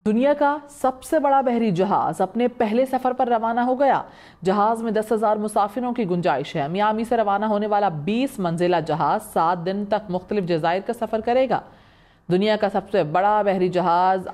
دنیا کا سب سے بڑا بحری جہاز اپنے پہلے سفر پر روانہ ہو گیا۔ جہاز میں 10,000 مسافروں کی گنجائش ہے۔ میامی سے روانہ ہونے والا 20 منزلہ جہاز 7 دن تک مختلف جزائر کا سفر کرے گا۔ دنیا کا سب سے بڑا بحری جہاز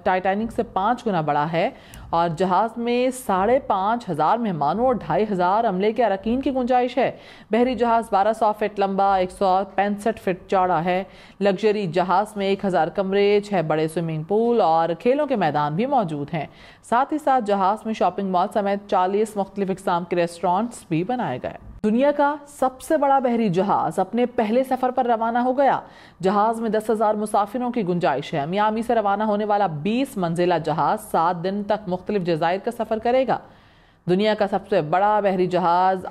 ٹائٹینک سے 5 گنا بڑا ہے اور جہاز میں 5,500 مہمانوں اور 2,500 عملے کے اراکین کی گنجائش ہے۔ بحری جہاز 1200 فٹ لمبا، 165 فٹ چوڑا ہے۔ لگژری جہاز میں 1,000 کمرے، 6 بڑے سوئمنگ پول اور کھیلوں کے میدان بھی موجود ہیں۔ ساتھ ہی ساتھ جہاز میں شاپنگ مال سمیت 40 مختلف اقسام کے ریسٹورانٹس بھی بنائے گئے۔ دنیا کا سب سے بڑا بحری جہاز اپنے پہلے سفر پر روانہ ہو گیا۔ جہاز میں 10,000 مسافروں کی گنجائش ہے۔ میامی سے روانہ ہونے والا 20 منزلہ جہاز 7 دن تک مختلف جزائر کا سفر کرے گا۔ دنیا کا سب سے بڑا بحری جہاز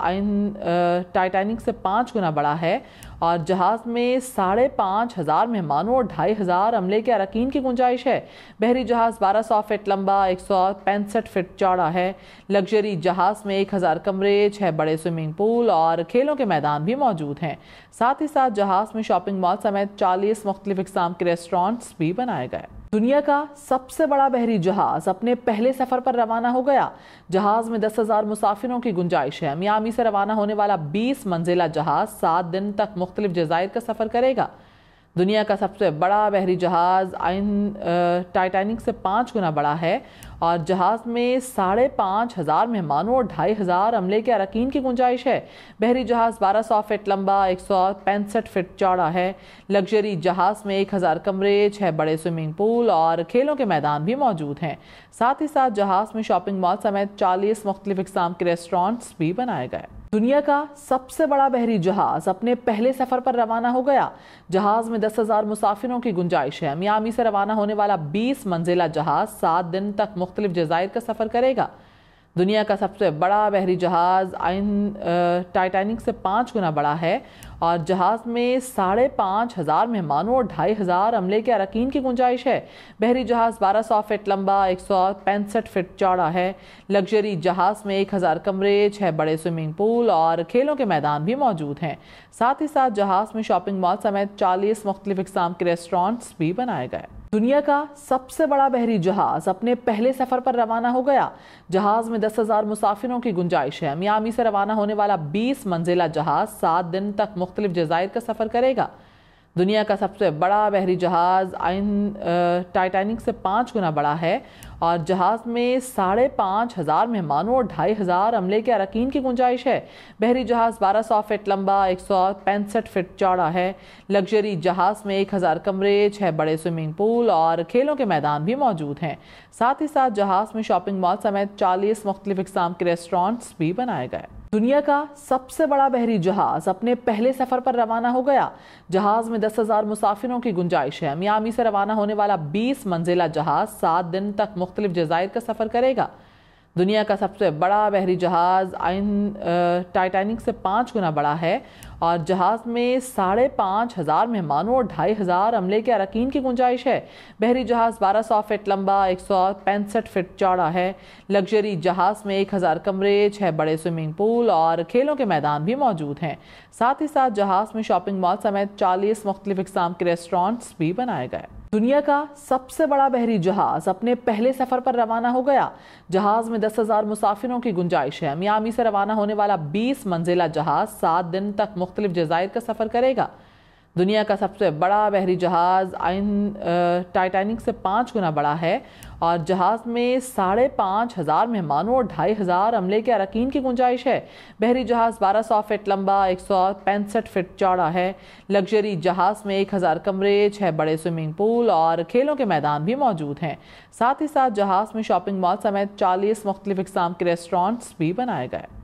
ٹائٹینک سے 5 گنا بڑا ہے اور جہاز میں 5,500 مہمانوں اور 2,500 عملے کے اراکین کی گنجائش ہے۔ بحری جہاز 1200 فٹ لمبا، 165 فٹ چوڑا ہے۔ لگژری جہاز میں 1,000 کمرے، 6 بڑے سوئمنگ پول اور کھیلوں کے میدان بھی موجود ہیں۔ ساتھ ہی ساتھ جہاز میں شاپنگ مال سمیت 40 مختلف اقسام کے ریسٹورانٹس بھی بنائے گئے۔ دنیا کا سب سے بڑا بحری جہاز اپنے پہلے سفر پر روانہ ہو گیا۔ جہاز میں 10,000 مسافروں کی گنجائش ہے۔ میامی سے روانہ ہونے والا 20 منزلہ جہاز 7 دن تک مختلف جزائر کا سفر کرے گا۔ دنیا کا سب سے بڑا بحری جہاز ٹائٹینک سے 5 گنا بڑا ہے اور جہاز میں 5,500 مہمانوں اور 2,500 عملے کے اراکین کی گنجائش ہے۔ بحری جہاز 1200 فٹ لمبا، 165 فٹ چوڑا ہے۔ لگژری جہاز میں 1,000 کمرے، 6 بڑے سوئمنگ پول اور کھیلوں کے میدان بھی موجود ہیں۔ ساتھ ہی ساتھ جہاز میں شاپنگ مال سمیت 40 مختلف اقسام کے ریسٹورانٹس بھی بنائے گئے۔ دنیا کا سب سے بڑا بحری جہاز اپنے پہلے سفر پر روانہ ہو گیا۔ جہاز میں 10,000 مسافروں کی گنجائش ہے۔ میامی سے روانہ ہونے والا 20 منزلہ جہاز 7 دن تک مختلف جزائر کا سفر کرے گا۔ دنیا کا سب سے بڑا بحری جہاز ٹائٹینک سے 5 گنا بڑا ہے اور جہاز میں 5,500 مہمانوں اور 2,500 عملے کے اراکین کی گنجائش ہے۔ بحری جہاز 1200 فٹ لمبا، 165 فٹ چوڑا ہے۔ لگژری جہاز میں 1,000 کمرے، 6 بڑے سوئمنگ پول اور کھیلوں کے میدان بھی موجود ہیں۔ ساتھ ہی ساتھ جہاز میں شاپنگ مال سمیت 40 مختلف اقسام کے ریسٹورانٹس بھی بنائے گئے۔ دنیا کا سب سے بڑا بحری جہاز اپنے پہلے سفر پر روانہ ہو گیا۔ جہاز میں 10,000 مسافروں کی گنجائش ہے۔ میامی سے روانہ ہونے والا 20 منزلہ جہاز 7 دن تک مختلف جزائر کا سفر کرے گا۔ دنیا کا سب سے بڑا بحری جہاز ٹائٹینک سے 5 گنا بڑا ہے اور جہاز میں 5,500 مہمانوں اور 2,500 عملے کے اراکین کی گنجائش ہے۔ بحری جہاز 1200 فٹ لمبا، 165 فٹ چوڑا ہے۔ لگژری جہاز میں 1,000 کمرے، 6 بڑے سوئمنگ پول اور کھیلوں کے میدان بھی موجود ہیں۔ ساتھ ہی ساتھ جہاز میں شاپنگ مال سمیت 40 مختلف اقسام کے ریسٹورانٹس بھی بنائے گئے۔ دنیا کا سب سے بڑا بحری جہاز اپنے پہلے سفر پر روانہ ہو گیا۔ جہاز میں 10,000 مسافروں کی گنجائش ہے۔ میامی سے روانہ ہونے والا 20 منزلہ جہاز 7 دن تک مختلف جزائر کا سفر کرے گا۔ دنیا کا سب سے بڑا بحری جہاز ٹائٹینک سے 5 گنا بڑا ہے اور جہاز میں 5,500 مہمانوں اور 2,500 عملے کے اراکین کی گنجائش ہے۔ بحری جہاز 1200 فٹ لمبا، 165 فٹ چوڑا ہے۔ لگژری جہاز میں 1,000 کمرے، 6 بڑے سوئمنگ پول اور کھیلوں کے میدان بھی موجود ہیں۔ ساتھ ہی ساتھ جہاز میں شاپنگ مال سمیت 40 مختلف اقسام کے ریسٹورانٹس بھی بنائے گئے۔ دنیا کا سب سے بڑا بحری جہاز اپنے پہلے سفر پر روانہ ہو گیا۔ جہاز میں 10,000 مسافروں کی گنجائش ہے۔ میامی سے روانہ ہونے والا 20 منزلہ جہاز 7 دن تک مختلف جزائر کا سفر کرے گا۔ دنیا کا سب سے بڑا بحری جہاز ٹائٹینک سے 5 گنا بڑا ہے اور جہاز میں 5,500 مہمانوں اور 2,500 عملے کے اراکین کی گنجائش ہے۔ بحری جہاز 1200 فٹ لمبا، 165 فٹ چوڑا ہے۔ لگژری جہاز میں 1,000 کمرے، 6 بڑے سوئمنگ پول اور کھیلوں کے میدان بھی موجود ہیں۔ ساتھ ہی ساتھ جہاز میں شاپنگ مال سمیت 40 مختلف اقسام کے ریسٹورانٹس بھی بنائے گئے۔